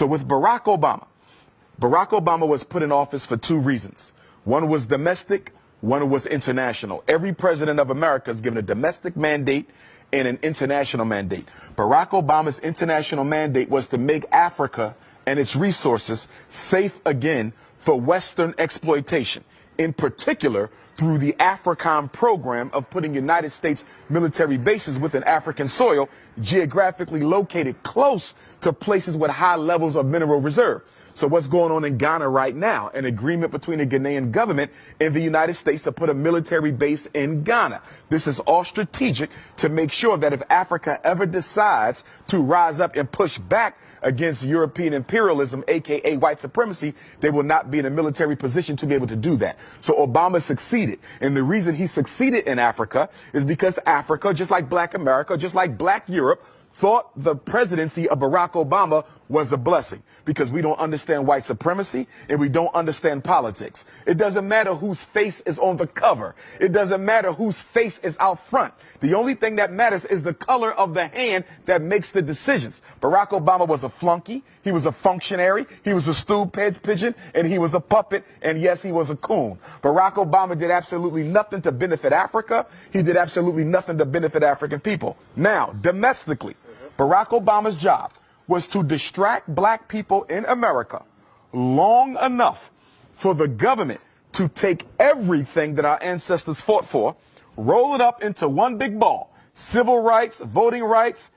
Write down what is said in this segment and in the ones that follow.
So with Barack Obama was put in office for two reasons. One was domestic, one was international. Every president of America is given a domestic mandate and an international mandate. Barack Obama's international mandate was to make Africa and its resources safe again for Western exploitation, in particular through the AFRICOM program of putting United States military bases within African soil, geographically located close to places with high levels of mineral reserve. So what's going on in Ghana right now? An agreement between the Ghanaian government and the United States to put a military base in Ghana. This is all strategic to make sure that if Africa ever decides to rise up and push back against European imperialism, aka white supremacy, they will not be in a military position to be able to do that. So Obama succeeded. And the reason he succeeded in Africa is because Africa, just like Black America, just like Black Europe, thought the presidency of Barack Obama was a blessing because we don't understand white supremacy and we don't understand politics. It doesn't matter whose face is on the cover. It doesn't matter whose face is out front. The only thing that matters is the color of the hand that makes the decisions. Barack Obama was a flunky. He was a functionary. He was a stool pigeon, and he was a puppet. And yes, he was a coon. Barack Obama did absolutely nothing to benefit Africa. He did absolutely nothing to benefit African people. Now, domestically, Barack Obama's job was to distract Black people in America long enough for the government to take everything that our ancestors fought for, roll it up into one big ball: civil rights, voting rights,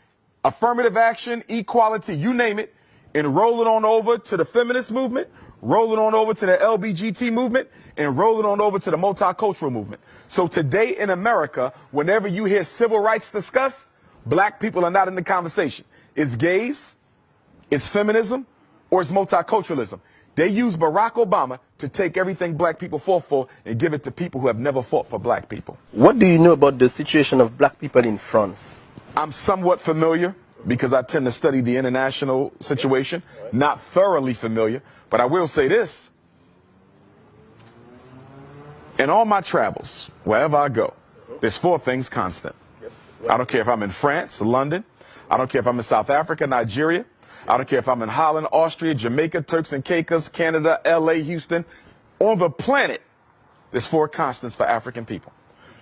affirmative action, equality, you name it, and roll it on over to the feminist movement, roll it on over to the LGBT movement, and roll it on over to the multicultural movement. So today in America, whenever you hear civil rights discussed, Black people are not in the conversation. It's gays, it's feminism, or it's multiculturalism. They use Barack Obama to take everything Black people fought for and give it to people who have never fought for Black people. What do you know about the situation of Black people in France? I'm somewhat familiar because I tend to study the international situation. Not thoroughly familiar, but I will say this. In all my travels, wherever I go, there's four things constant. I don't care if I'm in France, London. I don't care if I'm in South Africa, Nigeria. I don't care if I'm in Holland, Austria, Jamaica, Turks and Caicos, Canada, LA, Houston. On the planet, there's four constants for African people.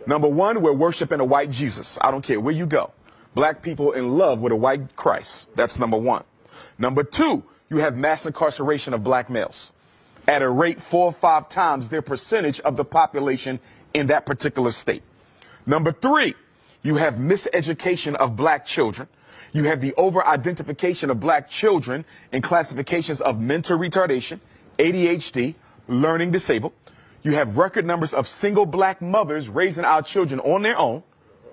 Number one, we're worshiping a white Jesus. I don't care where you go. Black people in love with a white Christ. That's number one. Number two, you have mass incarceration of Black males at a rate 4 or 5 times their percentage of the population in that particular state. Number three, you have miseducation of Black children. You have the over-identification of Black children in classifications of mental retardation, ADHD, learning disabled. You have record numbers of single Black mothers raising our children on their own,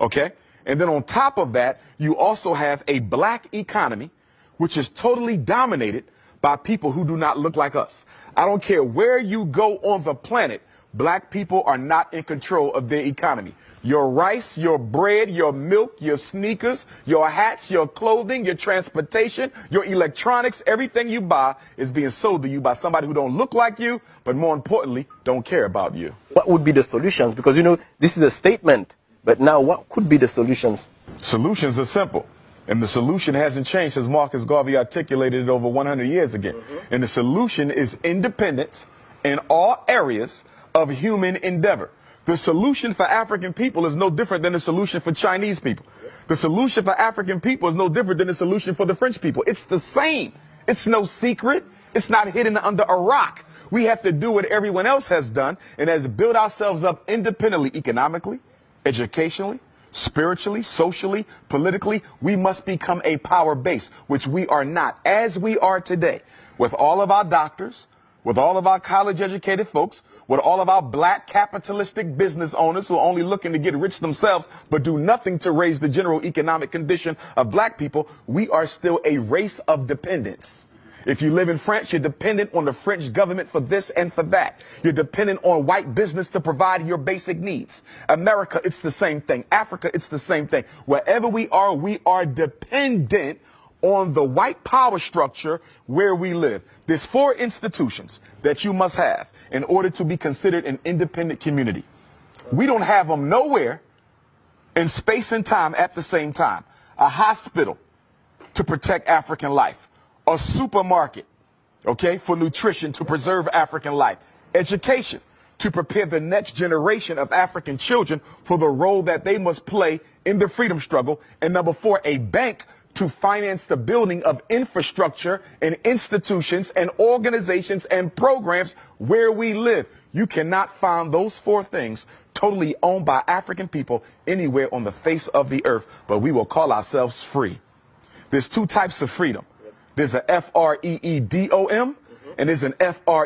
okay? And then on top of that, you also have a Black economy, which is totally dominated by people who do not look like us. I don't care where you go on the planet, Black people are not in control of their economy. Your rice, your bread, your milk, your sneakers, your hats, your clothing, your transportation, your electronics, everything you buy is being sold to you by somebody who don't look like you, but more importantly, don't care about you. What would be the solutions? Because, you know, this is a statement, but now what could be the solutions? Solutions are simple. And the solution hasn't changed since Marcus Garvey articulated it over 100 years ago. And the solution is independence in all areas of human endeavor. The solution for African people is no different than the solution for Chinese people. The solution for African people is no different than the solution for the French people. It's the same. It's no secret. It's not hidden under a rock. We have to do what everyone else has done, and that's build ourselves up independently, economically, educationally, spiritually, socially, politically. We must become a power base, which we are not, as we are today, with all of our doctors, with all of our college-educated folks, with all of our Black capitalistic business owners who are only looking to get rich themselves but do nothing to raise the general economic condition of Black people. We are still a race of dependence. If you live in France, you're dependent on the French government for this and for that. You're dependent on white business to provide your basic needs. America, it's the same thing. Africa, it's the same thing. Wherever we are dependent on the white power structure where we live. There's 4 institutions that you must have in order to be considered an independent community. We don't have them nowhere in space and time at the same time. A hospital to protect African life. A supermarket, okay, for nutrition to preserve African life. Education, to prepare the next generation of African children for the role that they must play in the freedom struggle. And number 4, a bank to finance the building of infrastructure and institutions and organizations and programs where we live. You cannot find those 4 things totally owned by African people anywhere on the face of the earth, but we will call ourselves free. There's 2 types of freedom. There's a F-R-E-E-D-O-M and there's an F-R-E-E-D-U-M-B.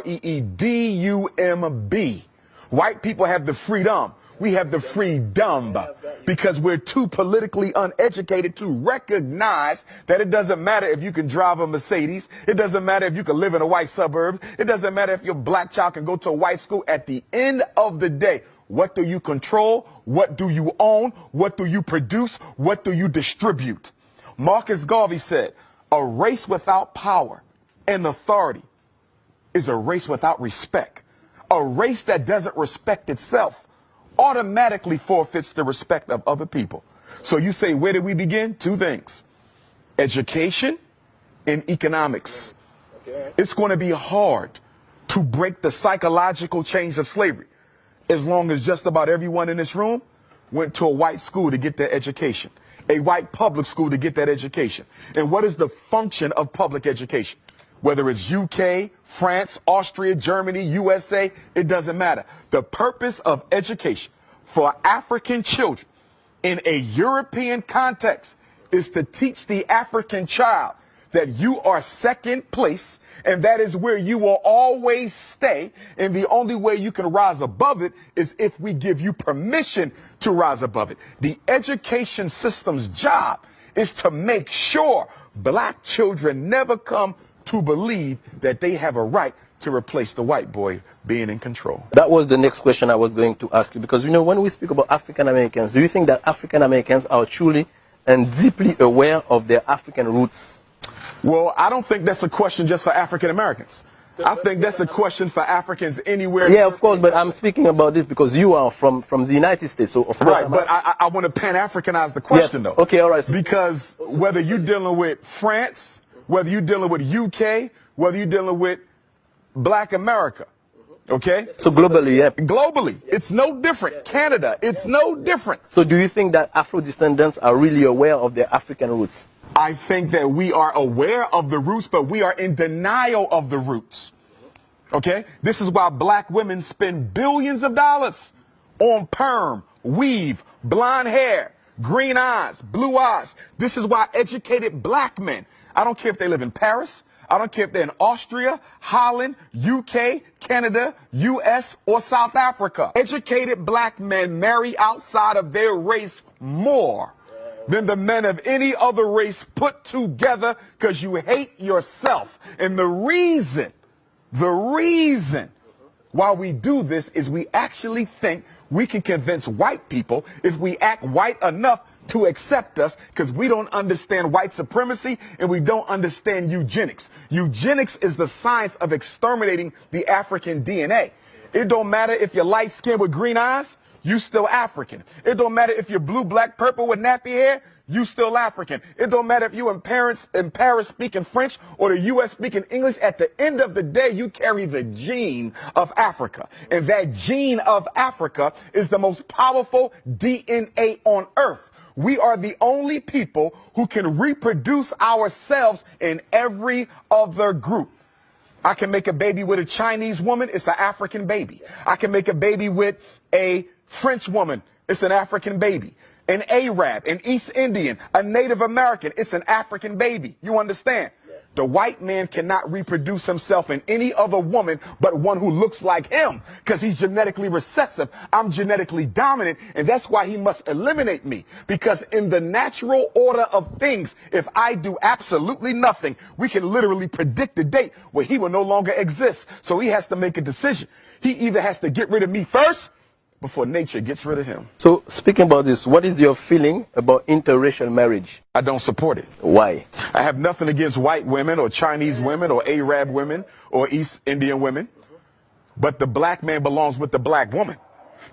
White people have the freedom. We have the freedom because we're too politically uneducated to recognize that it doesn't matter if you can drive a Mercedes. It doesn't matter if you can live in a white suburb. It doesn't matter if your black child can go to a white school. At the end of the day, what do you control? What do you own? What do you produce? What do you distribute? Marcus Garvey said, a race without power and authority is a race without respect. A race that doesn't respect itself automatically forfeits the respect of other people. So you say, where did we begin? 2 things. Education and economics. It's going to be hard to break the psychological chains of slavery as long as just about everyone in this room went to a white school to get their education, a white public school to get that education. And what is the function of public education? Whether it's UK, France, Austria, Germany, USA, it doesn't matter. The purpose of education for African children in a European context is to teach the African child that you are second place and that is where you will always stay. And the only way you can rise above it is if we give you permission to rise above it. The education system's job is to make sure black children never come to believe that they have a right to replace the white boy being in control. That was the next question I was going to ask you, because, you know, when we speak about African Americans, do you think that African Americans are truly and deeply aware of their African roots? Well, I don't think that's a question just for African Americans. I think that's a question for Africans anywhere. Yeah, of course, but I'm speaking about this because you are from the United States, so of course. Right, but I want to Pan-Africanize the question, though. Okay, all right. Because whether you're dealing with France, whether you're dealing with UK, whether you're dealing with Black America, okay? So globally, yeah. Globally, it's no different. Canada, it's no different. So do you think that Afro-descendants are really aware of their African roots? I think that we are aware of the roots, but we are in denial of the roots, okay? This is why black women spend billions of dollars on perm, weave, blonde hair, green eyes, blue eyes. This is why educated black men, I don't care if they live in Paris, I don't care if they're in Austria, Holland, UK, Canada, US, or South Africa. Educated black men marry outside of their race more than the men of any other race put together because you hate yourself. And the reason why we do this is we actually think we can convince white people if we act white enough to accept us, because we don't understand white supremacy and we don't understand eugenics. Eugenics is the science of exterminating the African DNA. It don't matter if you're light skinned with green eyes, you still African. It don't matter if you're blue, black, purple with nappy hair, you still African. It don't matter if you in Paris speaking French or the US speaking English. At the end of the day, you carry the gene of Africa. And that gene of Africa is the most powerful DNA on earth. We are the only people who can reproduce ourselves in every other group. I can make a baby with a Chinese woman, it's an African baby. I can make a baby with a French woman, it's an African baby. An Arab, an East Indian, a Native American, it's an African baby. You understand? The white man cannot reproduce himself in any other woman but one who looks like him, because he's genetically recessive. I'm genetically dominant, and that's why he must eliminate me. Because in the natural order of things, if I do absolutely nothing, we can literally predict the date where he will no longer exist. So he has to make a decision. He either has to get rid of me first before nature gets rid of him. So speaking about this, what is your feeling about interracial marriage? I don't support it. Why? I have nothing against white women or Chinese women or Arab women or East Indian women, but the black man belongs with the black woman.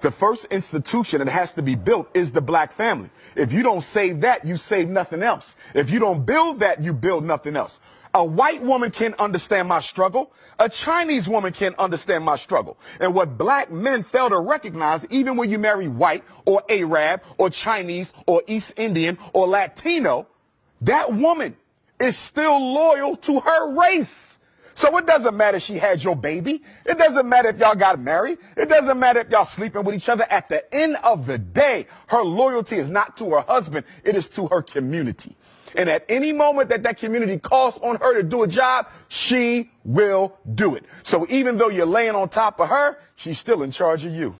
The first institution that has to be built is the black family. If you don't save that, you save nothing else. If you don't build that, you build nothing else. A white woman can understand my struggle. A Chinese woman can understand my struggle. And what black men fail to recognize, even when you marry white or Arab or Chinese or East Indian or Latino, that woman is still loyal to her race. So it doesn't matter if she had your baby. It doesn't matter if y'all got married. It doesn't matter if y'all sleeping with each other. At the end of the day, her loyalty is not to her husband. It is to her community. And at any moment that community calls on her to do a job, she will do it. So even though you're laying on top of her, she's still in charge of you.